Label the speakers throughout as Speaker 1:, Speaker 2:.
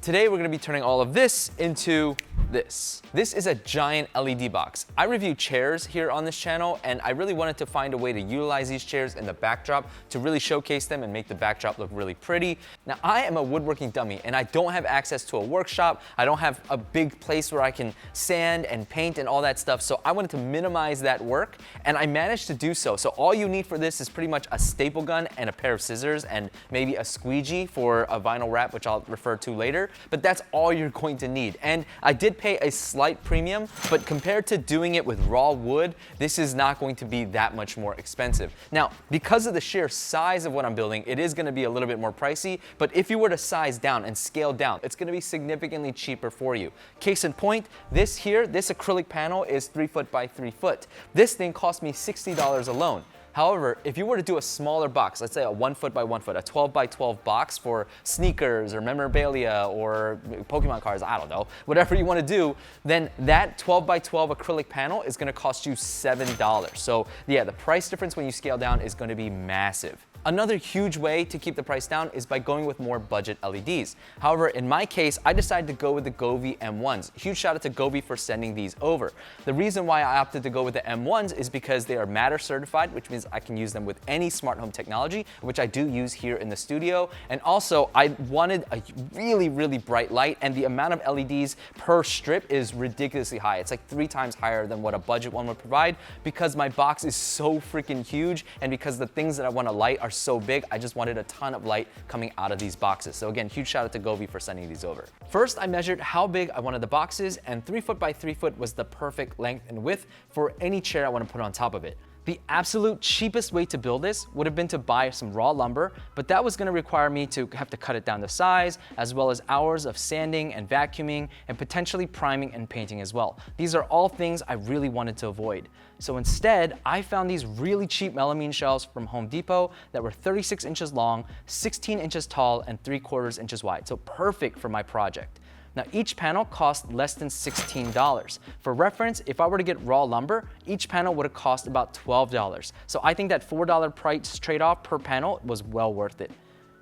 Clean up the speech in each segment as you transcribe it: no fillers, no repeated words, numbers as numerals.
Speaker 1: Today we're going to be turning all of this into this. This is a giant LED box. I review chairs here on this channel, and I really wanted to find a way to utilize these chairs in the backdrop to really showcase them and make the backdrop look really pretty. Now, I am a woodworking dummy, and I don't have access to a workshop. I don't have a big place where I can sand and paint and all that stuff, so I wanted to minimize that work, and I managed to do so. So all you need for this is pretty much a staple gun and a pair of scissors and maybe a squeegee for a vinyl wrap, which I'll refer to later, but that's all you're going to need. And I did pay a slight premium, but compared to doing it with raw wood, this is not going to be that much more expensive. Now, because of the sheer size of what I'm building, it is going to be a little bit more pricey, but if you were to size down and scale down, it's going to be significantly cheaper for you. Case in point, this acrylic panel is 3 foot by 3 foot. This thing cost me $60 alone. However, if you were to do a smaller box, let's say a 1 foot by 1 foot, a 12 by 12 box for sneakers or memorabilia or Pokemon cards, I don't know, whatever you want to do, then that 12 by 12 acrylic panel is going to cost you $7. So yeah, the price difference when you scale down is going to be massive. Another huge way to keep the price down is by going with more budget LEDs. However, in my case, I decided to go with the Govee M1s. Huge shout out to Govee for sending these over. The reason why I opted to go with the M1s is because they are Matter certified, which means I can use them with any smart home technology, which I do use here in the studio. And also, I wanted a really, really bright light, and the amount of LEDs per strip is ridiculously high. It's like 3 times higher than what a budget one would provide because my box is so freaking huge, and because the things that I want to light are so big, I just wanted a ton of light coming out of these boxes. So again, huge shout out to Govee for sending these over. First, I measured how big I wanted the boxes, and 3 foot by 3 foot was the perfect length and width for any chair I want to put on top of it. The absolute cheapest way to build this would have been to buy some raw lumber, but that was going to require me to have to cut it down to size, as well as hours of sanding and vacuuming and potentially priming and painting as well. These are all things I really wanted to avoid. So instead, I found these really cheap melamine shelves from Home Depot that were 36 inches long, 16 inches tall, and 3/4 inches wide. So perfect for my project. Now, each panel cost less than $16. For reference, if I were to get raw lumber, each panel would have cost about $12. So I think that $4 price trade-off per panel was well worth it.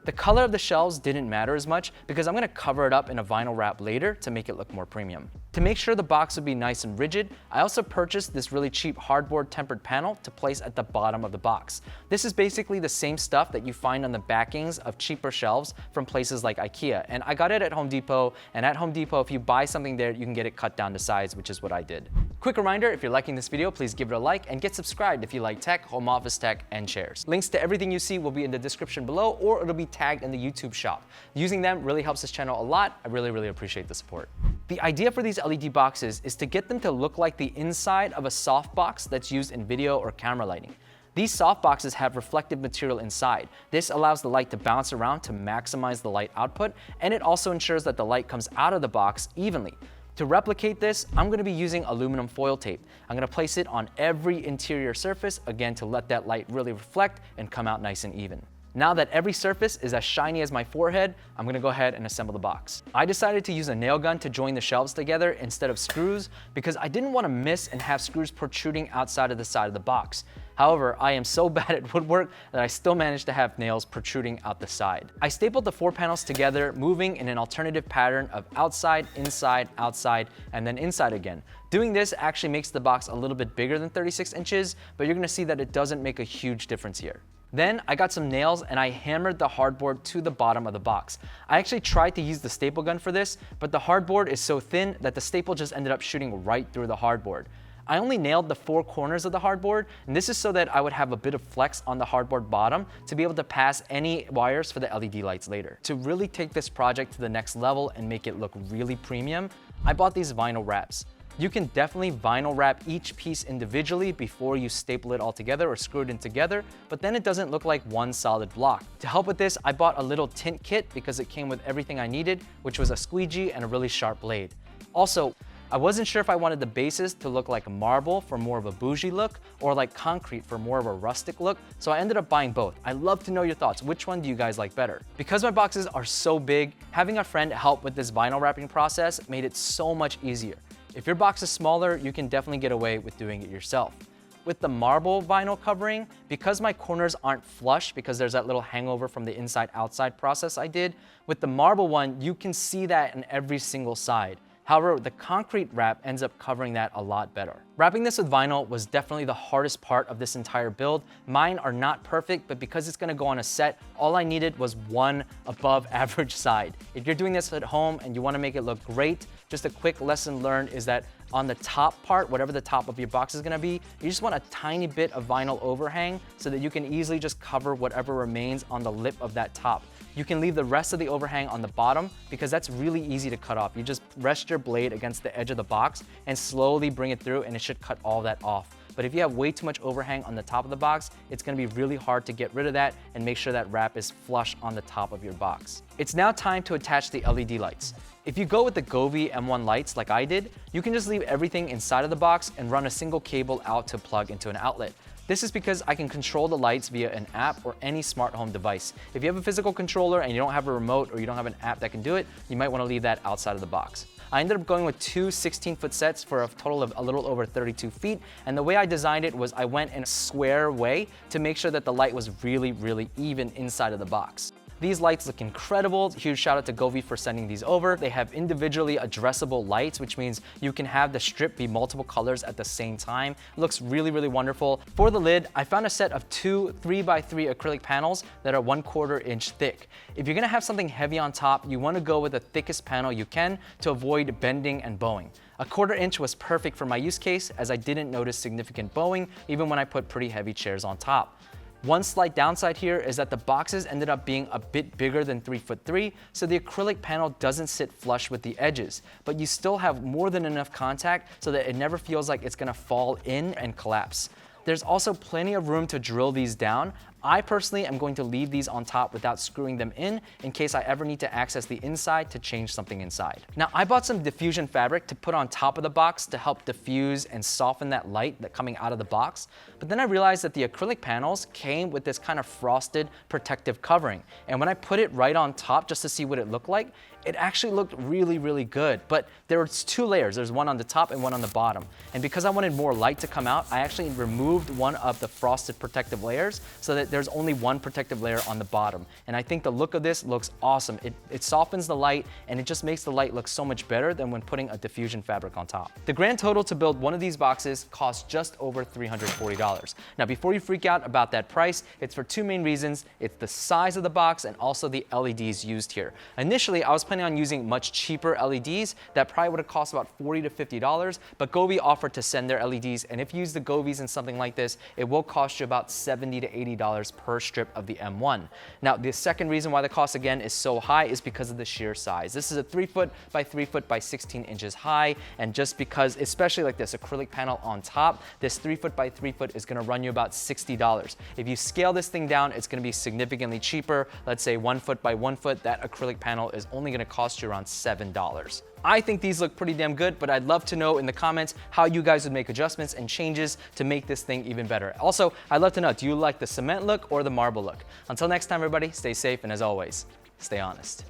Speaker 1: The color of the shelves didn't matter as much because I'm going to cover it up in a vinyl wrap later to make it look more premium. To make sure the box would be nice and rigid, I also purchased this really cheap hardboard tempered panel to place at the bottom of the box. This is basically the same stuff that you find on the backings of cheaper shelves from places like IKEA, and I got it at Home Depot, and at Home Depot, if you buy something there, you can get it cut down to size, which is what I did. Quick reminder, if you're liking this video, please give it a like and get subscribed if you like tech, home office tech, and chairs. Links to everything you see will be in the description below, or it'll be tagged in the YouTube shop. Using them really helps this channel a lot. I really, really appreciate the support. The idea for these LED boxes is to get them to look like the inside of a soft box that's used in video or camera lighting. These soft boxes have reflective material inside. This allows the light to bounce around to maximize the light output, and it also ensures that the light comes out of the box evenly. To replicate this, I'm going to be using aluminum foil tape. I'm going to place it on every interior surface, again, to let that light really reflect and come out nice and even. Now that every surface is as shiny as my forehead, I'm going to go ahead and assemble the box. I decided to use a nail gun to join the shelves together instead of screws because I didn't want to miss and have screws protruding outside of the side of the box. However, I am so bad at woodwork that I still managed to have nails protruding out the side. I stapled the 4 panels together, moving in an alternative pattern of outside, outside, and then inside again. Doing this actually makes the box a little bit bigger than 36 inches, but you're going to see that it doesn't make a huge difference here. Then I got some nails and I hammered the hardboard to the bottom of the box. I actually tried to use the staple gun for this, but the hardboard is so thin that the staple just ended up shooting right through the hardboard. I only nailed the 4 corners of the hardboard, and this is so that I would have a bit of flex on the hardboard bottom to be able to pass any wires for the LED lights later. To really take this project to the next level and make it look really premium, I bought these vinyl wraps. You can definitely vinyl wrap each piece individually before you staple it all together or screw it in together, but then it doesn't look like one solid block. To help with this, I bought a little tint kit because it came with everything I needed, which was a squeegee and a really sharp blade. Also, I wasn't sure if I wanted the bases to look like marble for more of a bougie look or like concrete for more of a rustic look, so I ended up buying both. I'd love to know your thoughts. Which one do you guys like better? Because my boxes are so big, having a friend help with this vinyl wrapping process made it so much easier. If your box is smaller, you can definitely get away with doing it yourself.
Speaker 2: With the marble vinyl covering, because my corners aren't flush, because there's that little hangover from the inside-outside process I did, with the marble one, you can see that in every single side. However, the concrete wrap ends up covering that a lot better. Wrapping this with vinyl was definitely the hardest part of this entire build. Mine are not perfect, but because it's gonna go on a set, all I needed was one above average side. If you're doing this at home and you wanna make it look great, just a quick lesson learned is that on the top part, whatever the top of your box is gonna be, you just want a tiny bit of vinyl overhang so that you can easily just cover whatever remains on the lip of that top. You can leave the rest of the overhang on the bottom because that's really easy to cut off. You just rest your blade against the edge of the box and slowly bring it through and it should cut all that off. But if you have way too much overhang on the top of the box, it's gonna be really hard to get rid of that and make sure that wrap is flush on the top of your box. It's now time to attach the LED lights. If you go with the Govee M1 lights like I did, you can just leave everything inside of the box and run a single cable out to plug into an outlet. This is because I can control the lights via an app or any smart home device. If you have a physical controller and you don't have a remote or you don't have an app that can do it, you might want to leave that outside of the box. I ended up going with two 16-foot sets for a total of a little over 32 feet. And the way I designed it was I went in a square way to make sure that the light was really, really even inside of the box. These lights look incredible. Huge shout out to Govee for sending these over. They have individually addressable lights, which means you can have the strip be multiple colors at the same time. It looks really, really wonderful. For the lid, I found a set of two 3x3 acrylic panels that are 1/4 inch thick. If you're gonna have something heavy on top, you wanna go with the thickest panel you can to avoid bending and bowing. 1/4 inch was perfect for my use case as I didn't notice significant bowing even when I put pretty heavy chairs on top. One slight downside here is that the boxes ended up being a bit bigger than 3'3", so the acrylic panel doesn't sit flush with the edges, but you still have more than enough contact so that it never feels like it's gonna fall in and collapse. There's also plenty of room to drill these down. I personally am going to leave these on top without screwing them in case I ever need to access the inside to change something inside. Now, I bought some diffusion fabric to put on top of the box to help diffuse and soften that light that's coming out of the box. But then I realized that the acrylic panels came with this kind of frosted protective covering. And when I put it right on top just to see what it looked like, it actually looked really, really good. But there were two layers. There's one on the top and one on the bottom. And because I wanted more light to come out, I actually removed one of the frosted protective layers so that there's only one protective layer on the bottom. And I think the look of this looks awesome. It softens the light and it just makes the light look so much better than when putting a diffusion fabric on top. The grand total to build one of these boxes cost just over $340. Now, before you freak out about that price, it's for two main reasons. It's the size of the box and also the LEDs used here. Initially, I was planning on using much cheaper LEDs that probably would have cost about $40 to $50, but Govee offered to send their LEDs, and if you use the Govees in something like this, it will cost you about $70 to $80 per strip of the M1. Now, the second reason why the cost again is so high is because of the sheer size. This is a 3 foot by 3 foot by 16 inches high, and just because, especially like this acrylic panel on top, this 3 foot by 3 foot is gonna run you about $60. If you scale this thing down, it's gonna be significantly cheaper. Let's say 1 foot by 1 foot, that acrylic panel is only gonna cost you around $7. I think these look pretty damn good, but I'd love to know in the comments how you guys would make adjustments and changes to make this thing even better. Also, I'd love to know, do you like the cement look or the marble look? Until next time, everybody, stay safe, and as always, stay honest.